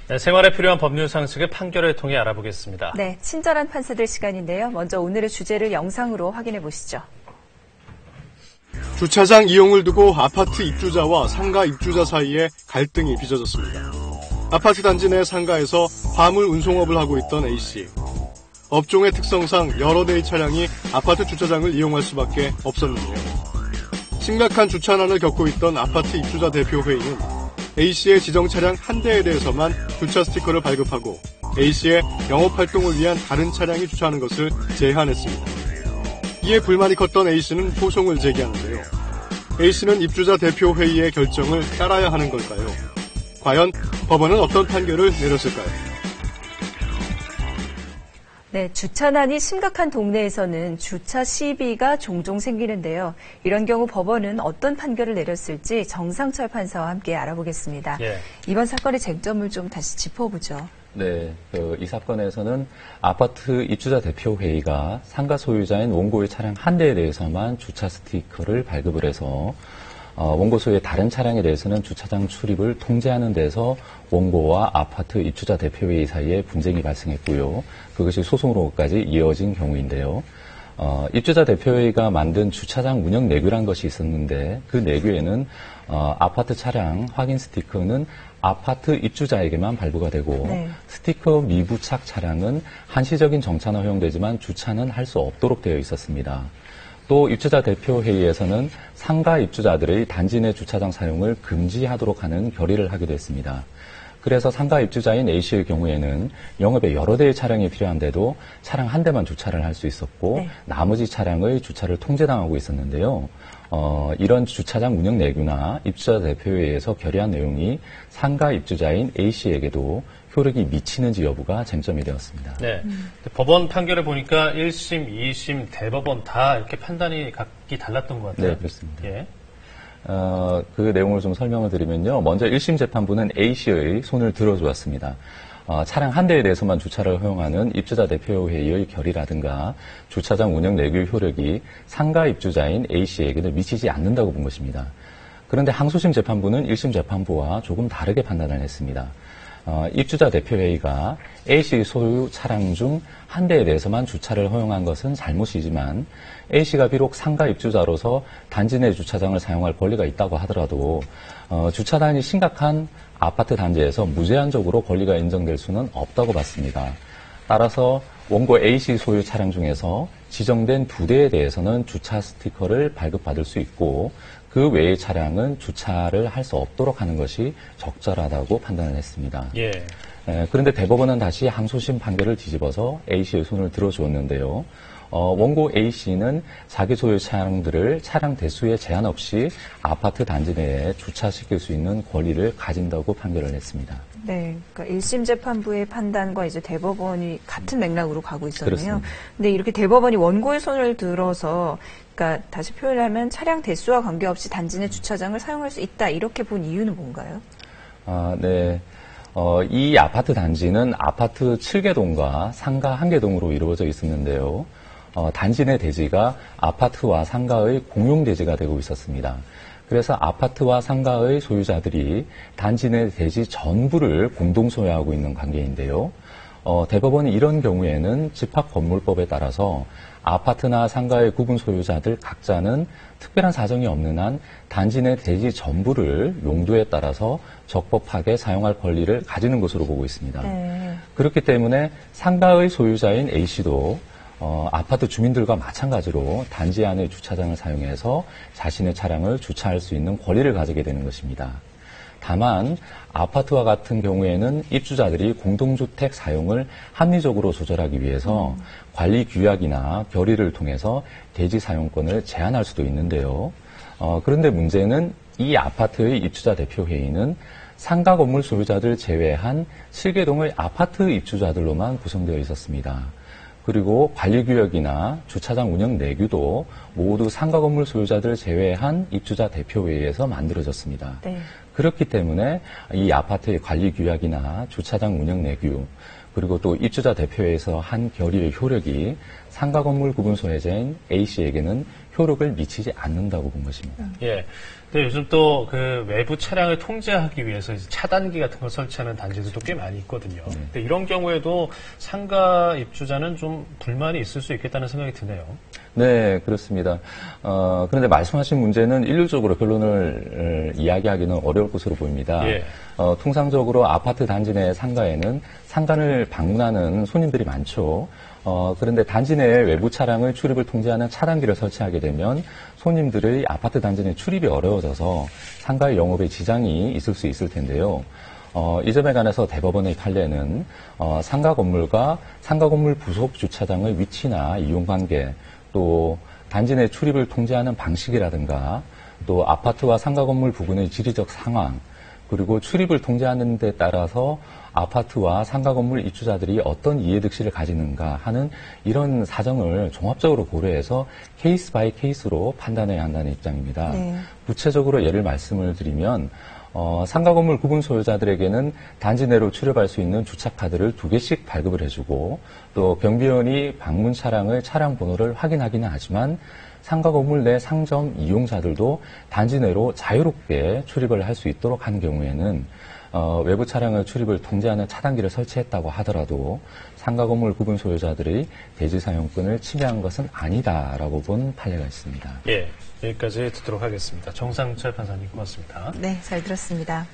네, 생활에 필요한 법률 상식을 판결을 통해 알아보겠습니다. 네, 친절한 판사들 시간인데요. 먼저 오늘의 주제를 영상으로 확인해 보시죠. 주차장 이용을 두고 아파트 입주자와 상가 입주자 사이에 갈등이 빚어졌습니다. 아파트 단지 내 상가에서 화물 운송업을 하고 있던 A씨. 업종의 특성상 여러 대의 차량이 아파트 주차장을 이용할 수밖에 없었는데요. 심각한 주차난을 겪고 있던 아파트 입주자 대표회의는 A씨의 지정 차량 한 대에 대해서만 주차 스티커를 발급하고 A씨의 영업활동을 위한 다른 차량이 주차하는 것을 제한했습니다. 이에 불만이 컸던 A씨는 소송을 제기하는데요. A씨는 입주자 대표회의의 결정을 따라야 하는 걸까요? 과연 법원은 어떤 판결을 내렸을까요? 네, 주차난이 심각한 동네에서는 주차 시비가 종종 생기는데요. 이런 경우 법원은 어떤 판결을 내렸을지 정상철 판사와 함께 알아보겠습니다. 예. 이번 사건의 쟁점을 좀 다시 짚어보죠. 네, 이 사건에서는 아파트 입주자 대표회의가 상가 소유자인 원고의 차량 한 대에 대해서만 주차 스티커를 발급을 해서 원고 소유의 다른 차량에 대해서는 주차장 출입을 통제하는 데서 원고와 아파트 입주자 대표회의 사이에 분쟁이 발생했고요. 그것이 소송으로까지 이어진 경우인데요. 입주자 대표회의가 만든 주차장 운영 내규란 것이 있었는데 그 내규에는 아파트 차량 확인 스티커는 아파트 입주자에게만 발부가 되고 네. 스티커 미부착 차량은 한시적인 정차는 허용되지만 주차는 할 수 없도록 되어 있었습니다. 또 입주자 대표회의에서는 상가 입주자들의 단지 내 주차장 사용을 금지하도록 하는 결의를 하기도 했습니다. 그래서 상가 입주자인 A씨의 경우에는 영업에 여러 대의 차량이 필요한데도 차량 한 대만 주차를 할 수 있었고 네. 나머지 차량의 주차를 통제당하고 있었는데요. 이런 주차장 운영 내규나 입주자 대표회의에서 결의한 내용이 상가 입주자인 A씨에게도 효력이 미치는지 여부가 쟁점이 되었습니다. 네. 법원 판결을 보니까 1심, 2심, 대법원 다 이렇게 판단이 각기 달랐던 것 같아요. 네, 그렇습니다. 예. 그 내용을 좀 설명을 드리면요. 먼저 1심 재판부는 A씨의 손을 들어주었습니다. 차량 한 대에 대해서만 주차를 허용하는 입주자 대표회의의 결의라든가 주차장 운영 내규 효력이 상가 입주자인 A씨에게는 미치지 않는다고 본 것입니다. 그런데 항소심 재판부는 1심 재판부와 조금 다르게 판단을 했습니다. 입주자 대표회의가 A씨 소유 차량 중 한 대에 대해서만 주차를 허용한 것은 잘못이지만 A씨가 비록 상가 입주자로서 단지 내 주차장을 사용할 권리가 있다고 하더라도 주차난이 심각한 아파트 단지에서 무제한적으로 권리가 인정될 수는 없다고 봤습니다. 따라서 원고 A씨 소유 차량 중에서 지정된 2대에 대해서는 주차 스티커를 발급받을 수 있고 그 외의 차량은 주차를 할 수 없도록 하는 것이 적절하다고 판단을 했습니다. 예. 그런데 대법원은 다시 항소심 판결을 뒤집어서 A씨의 손을 들어주었는데요. 원고 A씨는 자기 소유 차량들을 차량 대수에 제한 없이 아파트 단지 내에 주차시킬 수 있는 권리를 가진다고 판결을 했습니다. 네, 그러니까 1심 재판부의 판단과 이제 대법원이 같은 맥락으로 가고 있었네요. 그렇습니다. 근데 이렇게 대법원이 원고의 손을 들어서 그러니까 다시 표현하면 차량 대수와 관계없이 단지 내 주차장을 사용할 수 있다 이렇게 본 이유는 뭔가요? 네. 이 아파트 단지는 아파트 7개 동과 상가 1개 동으로 이루어져 있었는데요. 단지 내 대지가 아파트와 상가의 공용 대지가 되고 있었습니다. 그래서 아파트와 상가의 소유자들이 단지 내 대지 전부를 공동 소유하고 있는 관계인데요. 대법원이 이런 경우에는 집합건물법에 따라서 아파트나 상가의 구분 소유자들 각자는 특별한 사정이 없는 한 단지 내 대지 전부를 용도에 따라서 적법하게 사용할 권리를 가지는 것으로 보고 있습니다. 네. 그렇기 때문에 상가의 소유자인 A씨도 아파트 주민들과 마찬가지로 단지 안의 주차장을 사용해서 자신의 차량을 주차할 수 있는 권리를 가지게 되는 것입니다. 다만 아파트와 같은 경우에는 입주자들이 공동주택 사용을 합리적으로 조절하기 위해서 관리 규약이나 결의를 통해서 대지 사용권을 제한할 수도 있는데요. 그런데 문제는 이 아파트의 입주자 대표회의는 상가 건물 소유자들 제외한 7개동의 아파트 입주자들로만 구성되어 있었습니다. 그리고 관리구역이나 주차장 운영 내규도 모두 상가 건물 소유자들 제외한 입주자 대표회의에서 만들어졌습니다. 네. 그렇기 때문에 이 아파트의 관리규약이나 주차장 운영 내규 그리고 또 입주자 대표회에서 한 결의의 효력이 상가 건물 구분 소유자인 A씨에게는 효력을 미치지 않는다고 본 것입니다. 예. 근데 요즘 또 그 외부 차량을 통제하기 위해서 이제 차단기 같은 걸 설치하는 단지들도 꽤 많이 있거든요. 근데 이런 경우에도 상가 입주자는 좀 불만이 있을 수 있겠다는 생각이 드네요. 네, 그렇습니다. 그런데 말씀하신 문제는 일률적으로 결론을 이야기하기는 어려울 것으로 보입니다. 예. 통상적으로 아파트 단지 내 상가에는 상가를 방문하는 손님들이 많죠. 그런데 단지 내 외부 차량의 출입을 통제하는 차단기를 설치하게 되면 손님들의 아파트 단지 내 출입이 어려워져서 상가의 영업에 지장이 있을 수 있을 텐데요. 이 점에 관해서 대법원의 판례는 상가 건물과 상가 건물 부속 주차장의 위치나 이용 관계, 또 단지 내 출입을 통제하는 방식이라든가, 또 아파트와 상가 건물 부근의 지리적 상황, 그리고 출입을 통제하는 데 따라서 아파트와 상가 건물 입주자들이 어떤 이해득실을 가지는가 하는 이런 사정을 종합적으로 고려해서 케이스 바이 케이스로 판단해야 한다는 입장입니다. 네. 구체적으로 예를 말씀을 드리면 상가 건물 구분 소유자들에게는 단지 내로 출입할 수 있는 주차카드를 2개씩 발급을 해주고, 또 경비원이 방문 차량의 차량 번호를 확인하기는 하지만 상가 건물 내 상점 이용자들도 단지 내로 자유롭게 출입을 할 수 있도록 한 경우에는 외부 차량의 출입을 통제하는 차단기를 설치했다고 하더라도 상가 건물 구분 소유자들의 대지 사용권을 침해한 것은 아니다라고 본 판례가 있습니다. 예. 여기까지 듣도록 하겠습니다. 정상철 판사님 고맙습니다. 네, 잘 들었습니다.